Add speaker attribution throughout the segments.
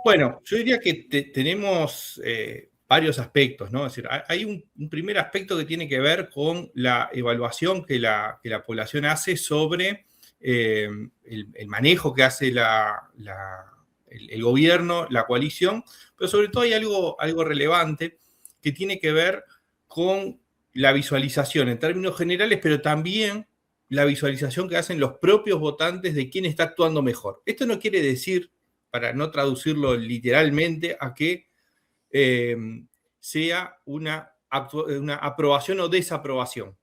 Speaker 1: Bueno, yo diría que tenemos varios aspectos, ¿no? Es decir, hay un primer aspecto que tiene que ver con la evaluación que la población hace sobre el manejo que hace el gobierno, la coalición, pero sobre todo hay algo relevante que tiene que ver con la visualización en términos generales, pero también la visualización que hacen los propios votantes de quién está actuando mejor. Esto no quiere decir, para no traducirlo literalmente, a que sea una aprobación o desaprobación,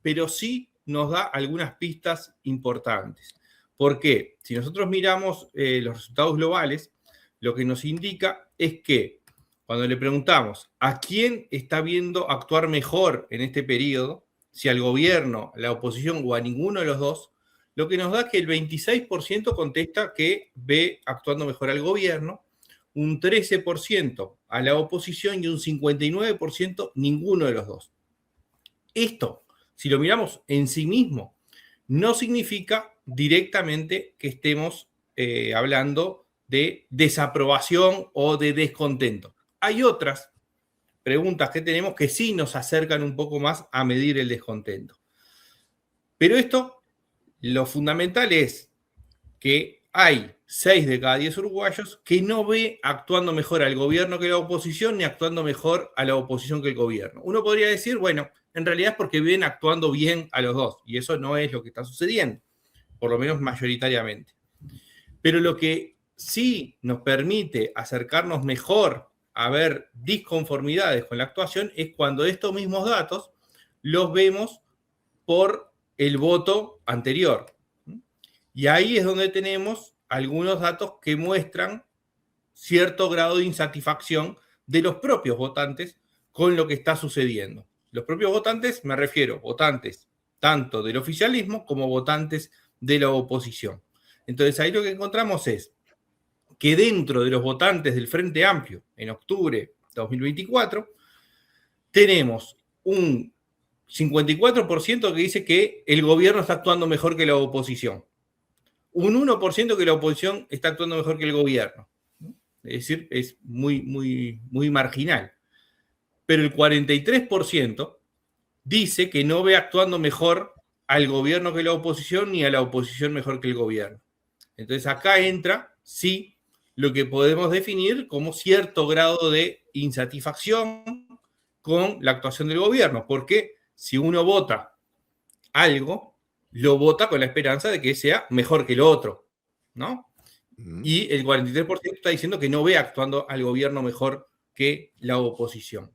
Speaker 1: pero sí nos da algunas pistas importantes. ¿Por qué? Si nosotros miramos los resultados globales, lo que nos indica es que cuando le preguntamos a quién está viendo actuar mejor en este periodo, si al gobierno, a la oposición o a ninguno de los dos, lo que nos da es que el 26% contesta que ve actuando mejor al gobierno, un 13% a la oposición y un 59% ninguno de los dos. Esto, si lo miramos en sí mismo, no significa directamente que estemos hablando de desaprobación o de descontento. Hay otras preguntas que tenemos que sí nos acercan un poco más a medir el descontento. Pero esto, lo fundamental es que hay 6 de cada 10 uruguayos que no ve actuando mejor al gobierno que la oposición, ni actuando mejor a la oposición que el gobierno. Uno podría decir, bueno, en realidad es porque ven actuando bien a los dos, y eso no es lo que está sucediendo, por lo menos mayoritariamente. Pero lo que sí nos permite acercarnos mejor a ver disconformidades con la actuación es cuando estos mismos datos los vemos por el voto anterior. Y ahí es donde tenemos algunos datos que muestran cierto grado de insatisfacción de los propios votantes con lo que está sucediendo. Los propios votantes, me refiero, votantes tanto del oficialismo como votantes de la oposición. Entonces ahí lo que encontramos es que dentro de los votantes del Frente Amplio en octubre de 2024 tenemos un 54% que dice que el gobierno está actuando mejor que la oposición, un 1% que la oposición está actuando mejor que el gobierno. Es decir, es muy marginal. Pero el 43% dice que no ve actuando mejor al gobierno que la oposición, ni a la oposición mejor que el gobierno. Entonces acá entra, sí, lo que podemos definir como cierto grado de insatisfacción con la actuación del gobierno, porque si uno vota algo, lo vota con la esperanza de que sea mejor que lo otro, ¿no? Y el 43% está diciendo que no ve actuando al gobierno mejor que la oposición.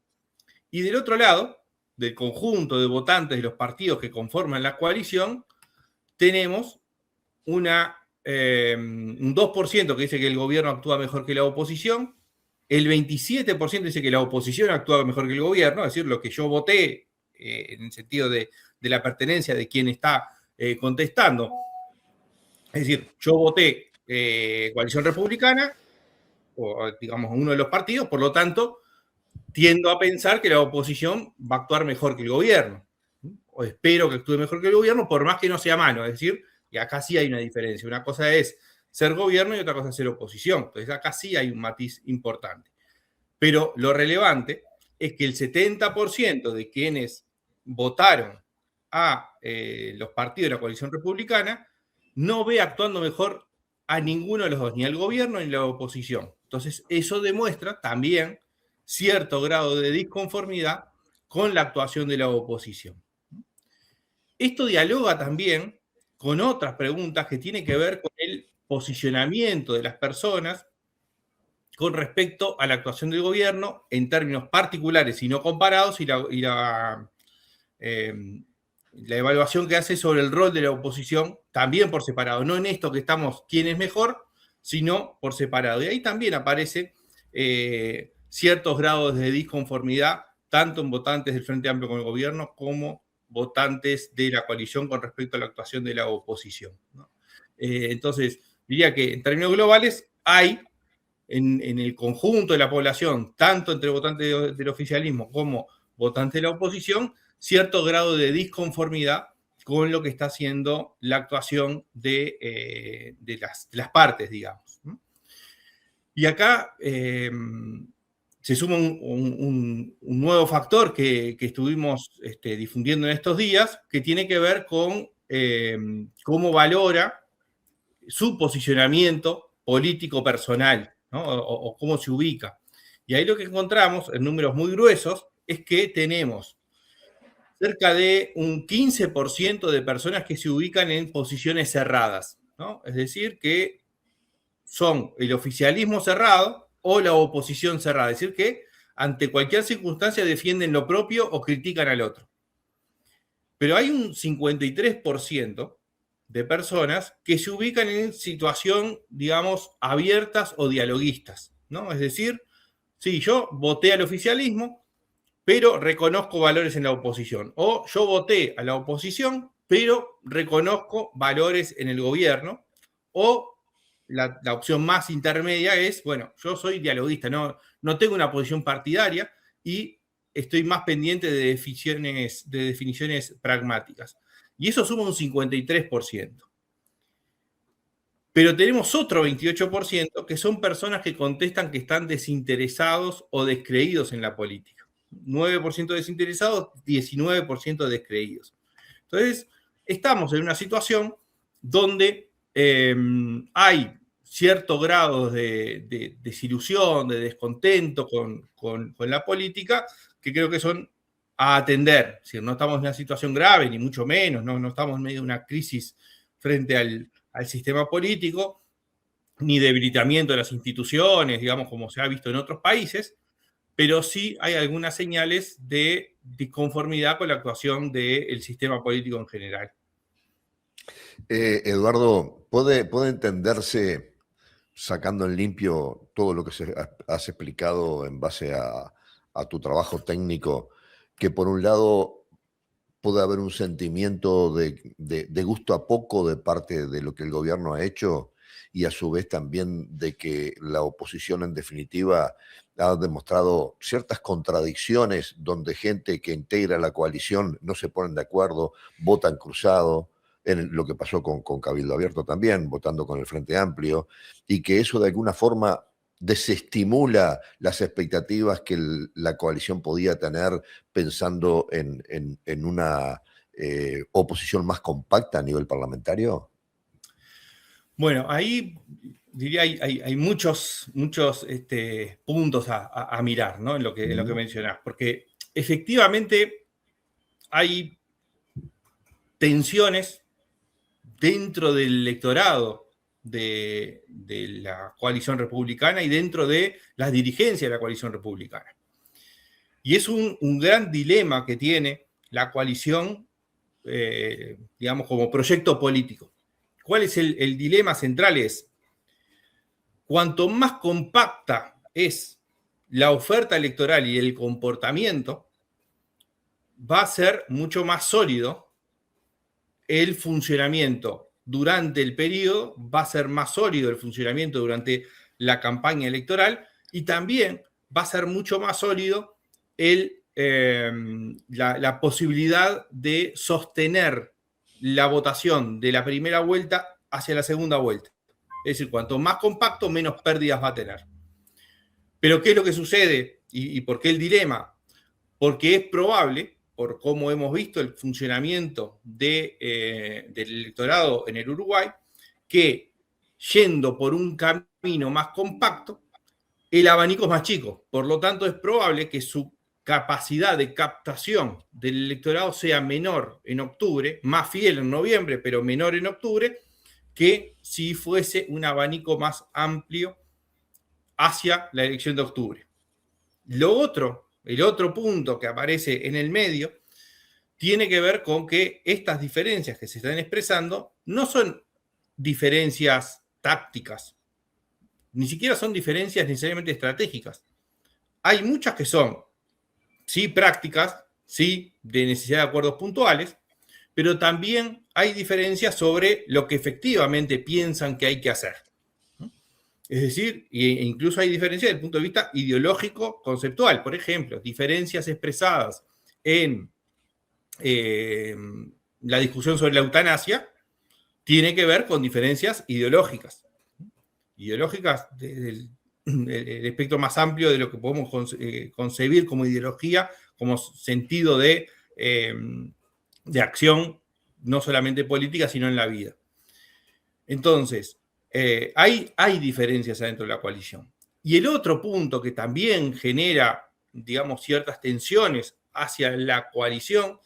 Speaker 1: Y del otro lado, del conjunto de votantes de los partidos que conforman la coalición, tenemos un 2% que dice que el gobierno actúa mejor que la oposición, el 27% dice que la oposición actúa mejor que el gobierno, es decir, lo que yo voté en el sentido de la pertenencia de quien está contestando. Es decir, yo voté Coalición Republicana, o digamos uno de los partidos, por lo tanto, tiendo a pensar que la oposición va a actuar mejor que el gobierno, o espero que actúe mejor que el gobierno, por más que no sea mano, es decir, y acá sí hay una diferencia, una cosa es ser gobierno y otra cosa es ser oposición, entonces acá sí hay un matiz importante. Pero lo relevante es que el 70% de quienes votaron a los partidos de la coalición republicana no ve actuando mejor a ninguno de los dos, ni al gobierno ni a la oposición. Entonces, eso demuestra también cierto grado de disconformidad con la actuación de la oposición. Esto dialoga también con otras preguntas que tienen que ver con el posicionamiento de las personas con respecto a la actuación del gobierno en términos particulares y no comparados, y la evaluación que hace sobre el rol de la oposición también por separado, no en esto que estamos quién es mejor, sino por separado. Y ahí también aparece ciertos grados de disconformidad, tanto en votantes del Frente Amplio con el gobierno como votantes de la coalición con respecto a la actuación de la oposición, ¿no? Entonces, diría que en términos globales hay en el conjunto de la población, tanto entre votantes del oficialismo como votantes de la oposición, cierto grado de disconformidad con lo que está haciendo la actuación de las partes, digamos. Y acá se suma un nuevo factor que estuvimos difundiendo en estos días, que tiene que ver con cómo valora su posicionamiento político personal, ¿no? O cómo se ubica. Y ahí lo que encontramos, en números muy gruesos, es que tenemos cerca de un 15% de personas que se ubican en posiciones cerradas, ¿no? Es decir, que son el oficialismo cerrado o la oposición cerrada. Es decir, que ante cualquier circunstancia defienden lo propio o critican al otro. Pero hay un 53% de personas que se ubican en situación, digamos, abiertas o dialoguistas, ¿no? Es decir, sí, yo voté al oficialismo, pero reconozco valores en la oposición. O yo voté a la oposición, pero reconozco valores en el gobierno. O la opción más intermedia es, bueno, yo soy dialoguista, no tengo una posición partidaria y estoy más pendiente de definiciones pragmáticas. Y eso suma un 53%. Pero tenemos otro 28% que son personas que contestan que están desinteresados o descreídos en la política. 9% desinteresados, 19% descreídos. Entonces, estamos en una situación donde hay cierto grado de desilusión, de descontento con la política, que creo que son a atender. Es decir, no estamos en una situación grave, ni mucho menos, no estamos en medio de una crisis frente al sistema político, ni debilitamiento de las instituciones, digamos, como se ha visto en otros países, pero sí hay algunas señales de disconformidad con la actuación del sistema político en general.
Speaker 2: Eduardo, ¿puede entenderse, sacando en limpio todo lo que has explicado en base a tu trabajo técnico, que por un lado puede haber un sentimiento de gusto a poco de parte de lo que el gobierno ha hecho y a su vez también de que la oposición en definitiva ha demostrado ciertas contradicciones donde gente que integra la coalición no se ponen de acuerdo, votan cruzado, en lo que pasó con Cabildo Abierto también, votando con el Frente Amplio, y que eso de alguna forma desestimula las expectativas que la coalición podía tener pensando en una oposición más compacta a nivel parlamentario?
Speaker 1: Bueno, ahí diría hay muchos puntos a mirar, ¿no? En lo que mencionás, porque efectivamente hay tensiones dentro del electorado de la coalición republicana y dentro de las dirigencias de la coalición republicana. Y es un gran dilema que tiene la coalición, digamos, como proyecto político. ¿Cuál es el dilema central? Es, cuanto más compacta es la oferta electoral y el comportamiento, va a ser mucho más sólido el funcionamiento durante el periodo, va a ser más sólido el funcionamiento durante la campaña electoral y también va a ser mucho más sólido la posibilidad de sostener la votación de la primera vuelta hacia la segunda vuelta. Es decir, cuanto más compacto, menos pérdidas va a tener. Pero ¿qué es lo que sucede? ¿Y por qué el dilema? Porque es probable, por cómo hemos visto el funcionamiento del electorado en el Uruguay, que yendo por un camino más compacto, el abanico es más chico. Por lo tanto, es probable que su capacidad de captación del electorado sea menor en octubre, más fiel en noviembre, pero menor en octubre, que si fuese un abanico más amplio hacia la elección de octubre. El otro punto que aparece en el medio tiene que ver con que estas diferencias que se están expresando no son diferencias tácticas, ni siquiera son diferencias necesariamente estratégicas. Hay muchas que son, sí, prácticas, sí, de necesidad de acuerdos puntuales, pero también hay diferencias sobre lo que efectivamente piensan que hay que hacer. Es decir, e incluso hay diferencias desde el punto de vista ideológico conceptual. Por ejemplo, diferencias expresadas en la discusión sobre la eutanasia tiene que ver con diferencias ideológicas. Ideológicas desde el espectro más amplio de lo que podemos concebir como ideología, como sentido de acción, no solamente política, sino en la vida. Entonces, hay diferencias adentro de la coalición. Y el otro punto que también genera, digamos, ciertas tensiones hacia la coalición,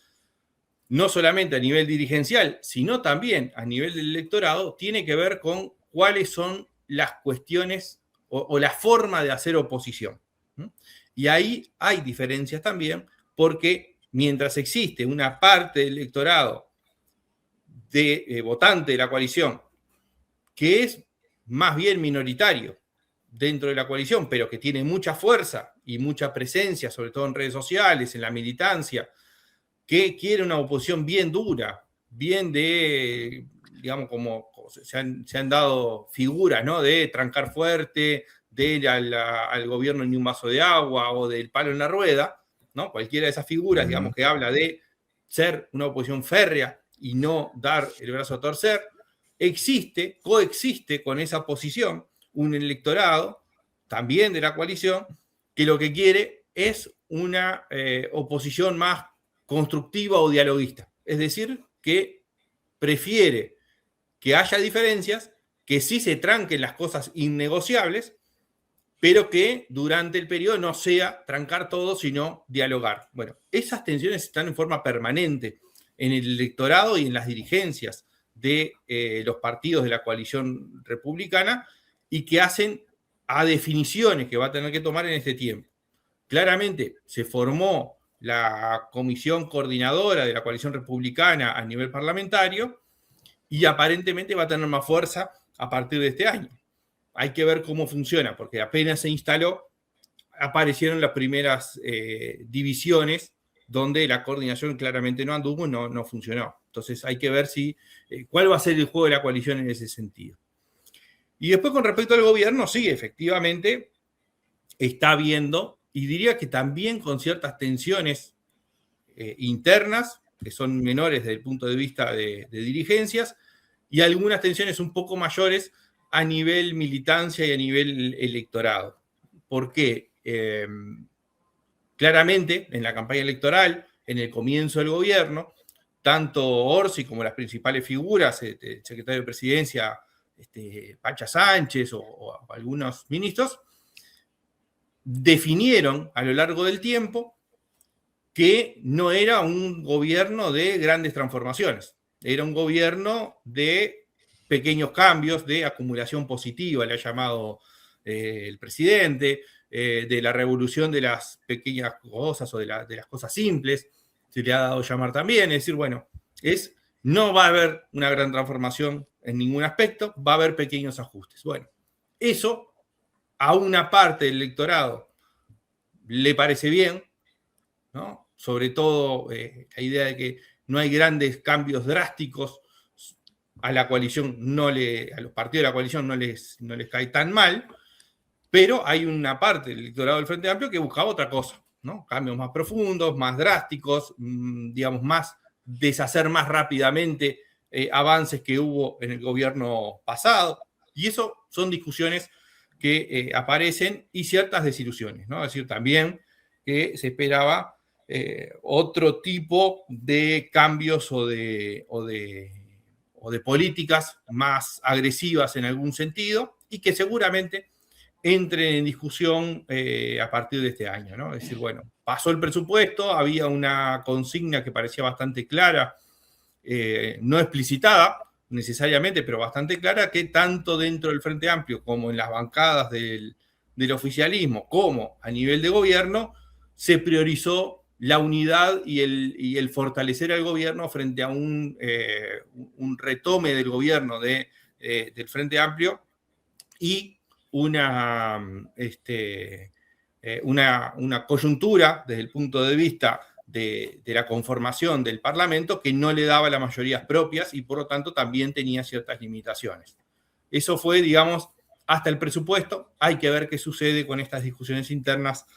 Speaker 1: no solamente a nivel dirigencial, sino también a nivel del electorado, tiene que ver con cuáles son las cuestiones o la forma de hacer oposición. Y ahí hay diferencias también, porque mientras existe una parte del electorado de votante de la coalición que es más bien minoritario dentro de la coalición, pero que tiene mucha fuerza y mucha presencia, sobre todo en redes sociales, en la militancia, que quiere una oposición bien dura, bien de, digamos, como se han dado figuras, ¿no? De trancar fuerte, de ir al gobierno ni un vaso de agua o del palo en la rueda, ¿no? Cualquiera de esas figuras, digamos, que habla de ser una oposición férrea y no dar el brazo a torcer, coexiste con esa posición un electorado, también de la coalición, que lo que quiere es una oposición más constructiva o dialoguista. Es decir, que prefiere que haya diferencias, que sí se tranquen las cosas innegociables, pero que durante el periodo no sea trancar todo, sino dialogar. Bueno, esas tensiones están en forma permanente en el electorado y en las dirigencias de los partidos de la coalición republicana y que hacen a definiciones que va a tener que tomar en este tiempo. Claramente se formó la comisión coordinadora de la coalición republicana a nivel parlamentario y aparentemente va a tener más fuerza a partir de este año. Hay que ver cómo funciona, porque apenas se instaló, aparecieron las primeras divisiones donde la coordinación claramente no anduvo, no funcionó. Entonces hay que ver cuál va a ser el juego de la coalición en ese sentido. Y después con respecto al gobierno, sí, efectivamente está habiendo, y diría que también con ciertas tensiones internas, que son menores desde el punto de vista de dirigencias, y algunas tensiones un poco mayores a nivel militancia y a nivel electorado. ¿Por qué? Claramente, en la campaña electoral, en el comienzo del gobierno, tanto Orsi como las principales figuras, el secretario de Presidencia, Pacha Sánchez o algunos ministros, definieron a lo largo del tiempo que no era un gobierno de grandes transformaciones, era un gobierno de pequeños cambios, de acumulación positiva, le ha llamado el presidente, de la revolución de las pequeñas cosas o de las cosas simples, se le ha dado a llamar también, es decir, bueno, no va a haber una gran transformación en ningún aspecto, va a haber pequeños ajustes. Bueno, eso a una parte del electorado le parece bien, ¿no? Sobre todo la idea de que no hay grandes cambios drásticos, a la coalición a los partidos de la coalición no les cae tan mal, pero hay una parte del electorado del Frente Amplio que buscaba otra cosa, ¿no? Cambios más profundos, más drásticos, digamos, deshacer más rápidamente avances que hubo en el gobierno pasado. Y eso son discusiones que aparecen y ciertas desilusiones, ¿no? Es decir, también que se esperaba otro tipo de cambios o de políticas más agresivas en algún sentido y que seguramente entren en discusión a partir de este año, ¿no? Es decir, bueno, pasó el presupuesto, había una consigna que parecía bastante clara, no explicitada necesariamente, pero bastante clara, que tanto dentro del Frente Amplio como en las bancadas del oficialismo, como a nivel de gobierno, se priorizó la unidad y el fortalecer al gobierno frente a un retome del gobierno del Frente Amplio y una coyuntura desde el punto de vista de la conformación del Parlamento que no le daba las mayorías propias y por lo tanto también tenía ciertas limitaciones. Eso fue, digamos, hasta el presupuesto. Hay que ver qué sucede con estas discusiones internas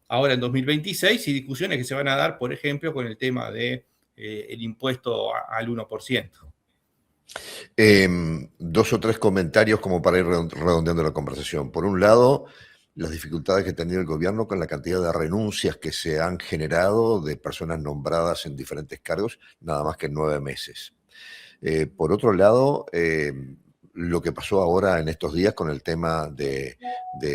Speaker 1: ahora en 2026 y discusiones que se van a dar, por ejemplo, con el tema del impuesto al 1%.
Speaker 2: Dos o tres comentarios como para ir redondeando la conversación. Por un lado, las dificultades que ha tenido el gobierno con la cantidad de renuncias que se han generado de personas nombradas en diferentes cargos, nada más que en 9 meses. Por otro lado, lo que pasó ahora en estos días con el tema de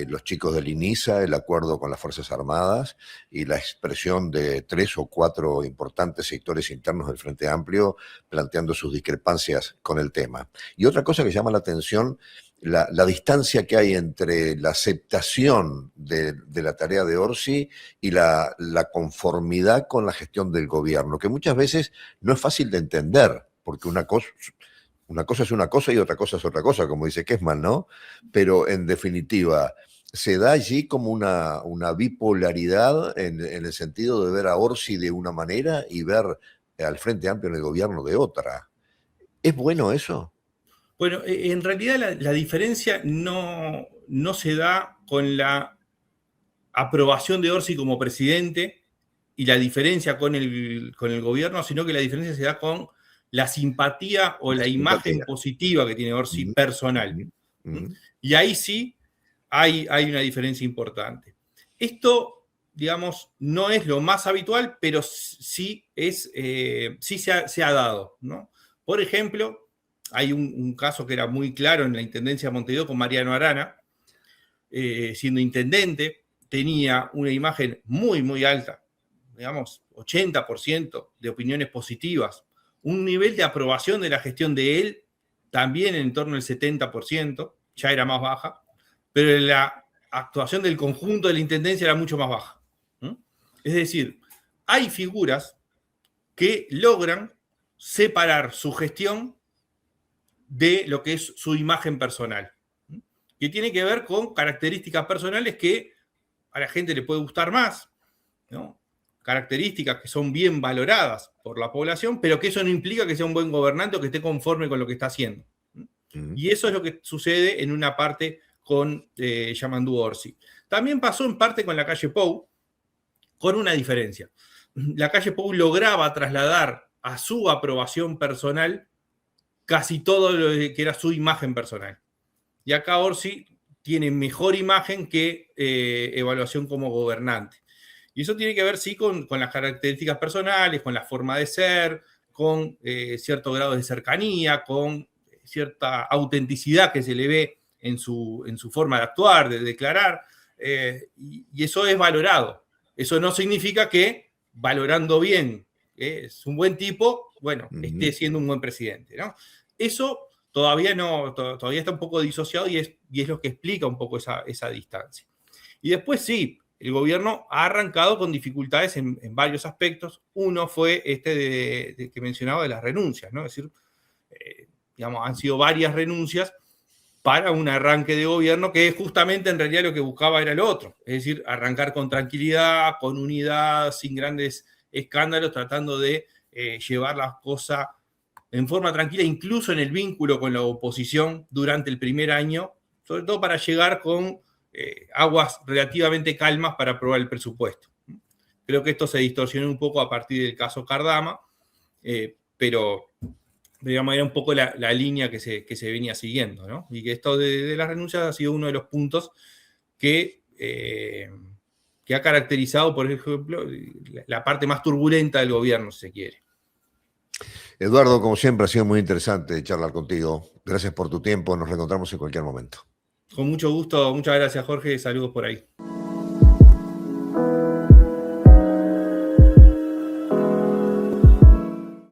Speaker 2: los chicos del INISA, el acuerdo con las Fuerzas Armadas y la expresión de 3 o 4 importantes sectores internos del Frente Amplio planteando sus discrepancias con el tema. Y otra cosa que llama la atención, la distancia que hay entre la aceptación de la tarea de Orsi y la conformidad con la gestión del gobierno, que muchas veces no es fácil de entender, porque una cosa es una cosa y otra cosa es otra cosa, como dice Kessman, ¿no? Pero en definitiva, se da allí como una bipolaridad en el sentido de ver a Orsi de una manera y ver al Frente Amplio en el gobierno de otra. ¿Es bueno eso?
Speaker 1: Bueno, en realidad la diferencia no se da con la aprobación de Orsi como presidente y la diferencia con el gobierno, sino que la diferencia se da con la simpatía o la imagen positiva que tiene Orsi personal. Y ahí sí hay una diferencia importante. Esto, digamos, no es lo más habitual, pero sí se ha dado, ¿no? Por ejemplo, hay un caso que era muy claro en la Intendencia de Montevideo con Mariano Arana, siendo intendente, tenía una imagen muy, muy alta, digamos, 80% de opiniones positivas, un nivel de aprobación de la gestión de él también en torno al 70%, ya era más baja, pero la actuación del conjunto de la intendencia era mucho más baja. Es decir, hay figuras que logran separar su gestión de lo que es su imagen personal, que tiene que ver con características personales que a la gente le puede gustar más, ¿no? Características que son bien valoradas por la población, pero que eso no implica que sea un buen gobernante o que esté conforme con lo que está haciendo. Y eso es lo que sucede en una parte con Yamandu Orsi. También pasó en parte con la calle Pou, con una diferencia. La calle Pou lograba trasladar a su aprobación personal casi todo lo que era su imagen personal. Y acá Orsi tiene mejor imagen que evaluación como gobernante. Y eso tiene que ver, sí, con las características personales, con la forma de ser, con cierto grado de cercanía, con cierta autenticidad que se le ve en su forma de actuar, de declarar, y eso es valorado. Eso no significa que, valorando bien, es un buen tipo, bueno, esté siendo un buen presidente, ¿no? Eso todavía está un poco disociado y es lo que explica un poco esa distancia. Y después sí, el gobierno ha arrancado con dificultades en varios aspectos. Uno fue que mencionaba de las renuncias, ¿no? Es decir, digamos, han sido varias renuncias para un arranque de gobierno que justamente en realidad lo que buscaba era lo otro. Es decir, arrancar con tranquilidad, con unidad, sin grandes escándalos, tratando de llevar las cosas en forma tranquila, incluso en el vínculo con la oposición durante el primer año, sobre todo para llegar con aguas relativamente calmas para aprobar el presupuesto. Creo que esto se distorsionó un poco a partir del caso Cardama, pero digamos, era un poco la línea que se venía siguiendo, ¿no? Y que esto de las renuncias ha sido uno de los puntos que ha caracterizado, por ejemplo, la parte más turbulenta del gobierno, si se quiere.
Speaker 2: Eduardo, como siempre, ha sido muy interesante charlar contigo. Gracias por tu tiempo. Nos reencontramos en cualquier momento.
Speaker 1: Con mucho gusto. Muchas gracias, Jorge. Saludos por ahí.